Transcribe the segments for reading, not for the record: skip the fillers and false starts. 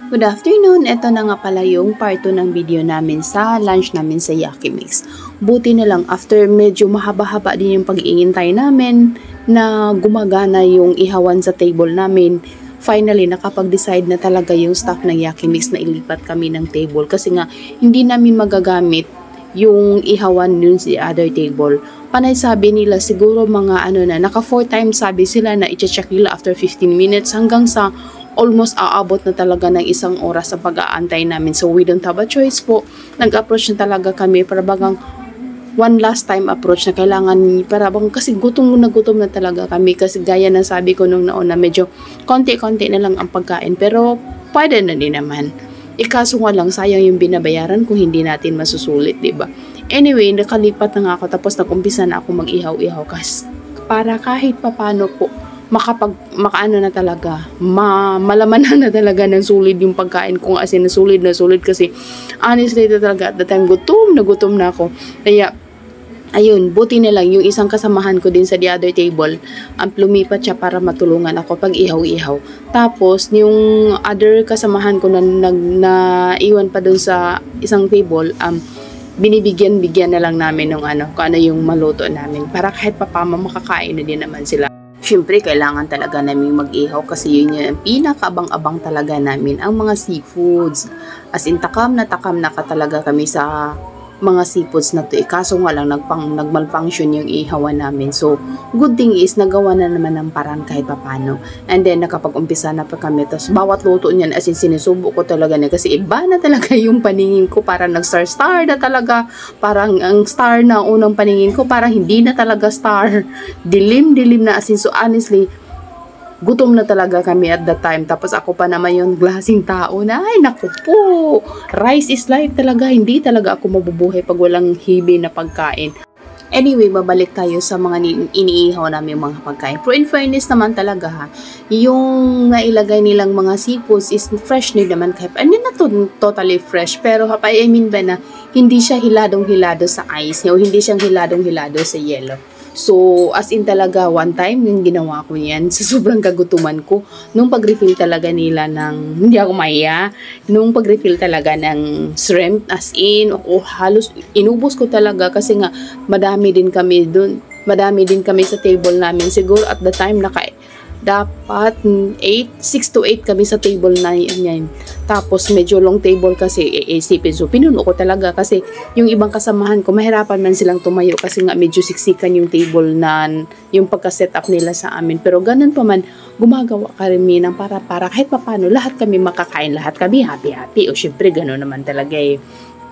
Good afternoon, ito na nga pala yung part 2 ng video namin sa lunch namin sa Yakimix. Buti na lang after medyo mahaba-haba din yung pag-iintay namin na gumagana yung ihawan sa table namin. Finally, nakapag-decide na talaga yung staff ng Yakimix na ilipat kami ng table kasi nga hindi namin magagamit yung ihawan dun sa other table. Panay sabi nila siguro mga naka 4 times sabi sila na i-check nila after 15 minutes hanggang sa almost aabot na talaga ng 1 oras sa pag-aantay namin. So we don't have a choice po. Nag-approach na talaga kami para bagang one last time approach na kailangan para bang kasi gutom na talaga kami kasi gaya ng sabi ko nung nauna medyo konti-konti na lang ang pagkain pero pwede na din naman. Ikaso nga lang sayang yung binabayaran kung hindi natin masusulit, diba? Anyway, nakalipat na nga ako tapos nakumpisa na ako mag-ihaw-ihaw kasi para kahit papano po makaano na talaga, malamanan na talaga ng sulit yung pagkain kung as in na sulit kasi honestly talaga at the time gutom na ako. Kaya ayun, buti na lang yung isang kasamahan ko din sa the other table lumipat siya para matulungan ako pag ihaw-ihaw. Tapos yung other kasamahan ko na iwan pa dun sa isang table binibigyan na lang namin ng kung ano yung maluto namin para kahit papama makakain na din naman sila. Siyempre, kailangan talaga namin mag-ihaw kasi yun yung pinakabang-abang talaga namin, ang mga seafoods. As in, takam na ka talaga kami sa mga seafoods na to. Kaso nga lang, nag-malfunction yung ihawan namin. So, good thing is, nagawa na naman ng paraan kahit papano. And then, nakapag-umpisa na pa kami. Tapos, bawat luto niyan, as in, sinusubo ko talaga na kasi iba na talaga yung paningin ko. Parang nag-star na talaga. Parang ang star na unang paningin ko, parang hindi na talaga star. Dilim na as in. So, honestly, gutom na talaga kami at that time. Tapos ako pa naman yung klaseng tao na, ay naku po, rice is life talaga. Hindi talaga ako mabubuhay pag walang hibi na pagkain. Anyway, babalik tayo sa mga iniihaw namin mga pagkain. Pero in fairness naman talaga ha, yung nailagay nilang mga seafoods is fresh din naman kahit, hindi na totally fresh. Pero I mean ba na hindi siya hiladong-hilado sa ice o hindi siyang hiladong-hilado sa yellow. So, as in talaga, one time, yung ginawa ko yan, sa sobrang kagutuman ko, nung pag-refill talaga nila ng, hindi ako maya, nung pag-refill talaga ng shrimp, as in, halos inubos ko talaga kasi nga, madami din kami sa table namin. Siguro at the time, dapat 6 to 8 kami sa table na yan. Tapos medyo long table kasi iisipin. So pinuno ko talaga kasi yung ibang kasamahan ko mahirapan man silang tumayo kasi nga medyo siksikan yung table na yung pagka-set up nila sa amin. Pero ganun pa man, gumagawa kami ng para kahit papano lahat kami makakain, lahat kami happy. O syempre ganun naman talaga eh.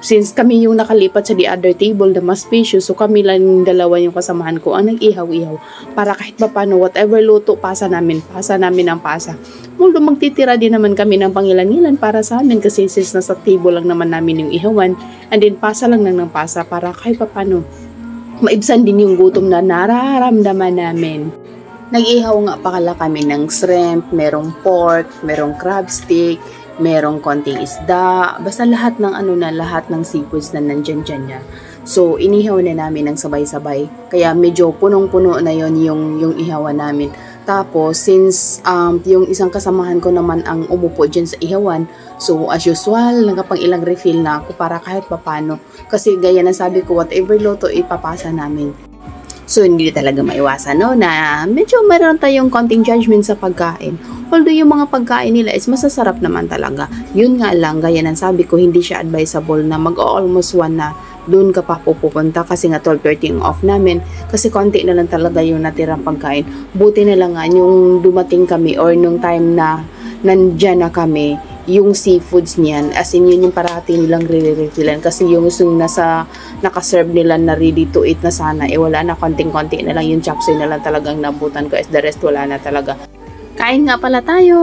Since kami yung nakalipat sa the other table na mas spacious, so kami lang dalawa yung kasamahan ko ang nag-ihaw-ihaw para kahit pa paano, whatever luto, pasa namin ang pasa. Although magtitira din naman kami ng pangilan-ilan para sa amin kasi since nasa table lang naman namin yung ihawan, and then pasa lang ng pasa para kahit pa paano, maibsan din yung gutom na nararamdaman namin. Nag-ihaw nga pala kami ng shrimp, merong pork, merong crab stick, merong konting isda, basta lahat ng lahat ng seafoods na nandyan niya. So, inihaw na namin ng sabay-sabay. Kaya medyo punong-puno na yon yung ihawan namin. Tapos, since yung isang kasamahan ko naman ang umupo dyan sa ihawan, so as usual, nagkapang ilang refill na ako para kahit papano. Kasi gaya na sabi ko, whatever luto, ipapasa namin. So, hindi talaga maiwasan, no? Na medyo meron tayong konting judgment sa pagkain. Although yung mga pagkain nila is masasarap naman talaga. Yun nga lang, gaya ng sabi ko, hindi siya advisable na mag-almost 1 na doon ka pa pupunta kasi nga 12:30 ang off namin. Kasi konti na lang talaga yung natirang pagkain. Buti na lang nga, yung dumating kami or nung time na nandyan na kami, yung seafoods niyan, as in yun yung parati nilang re-refillan kasi yung nakaserve nila na ready to eat na sana, wala na, konting-konti na lang yung chopsuey na lang talagang nabutan ko, as the rest wala na talaga. Kain nga pala tayo!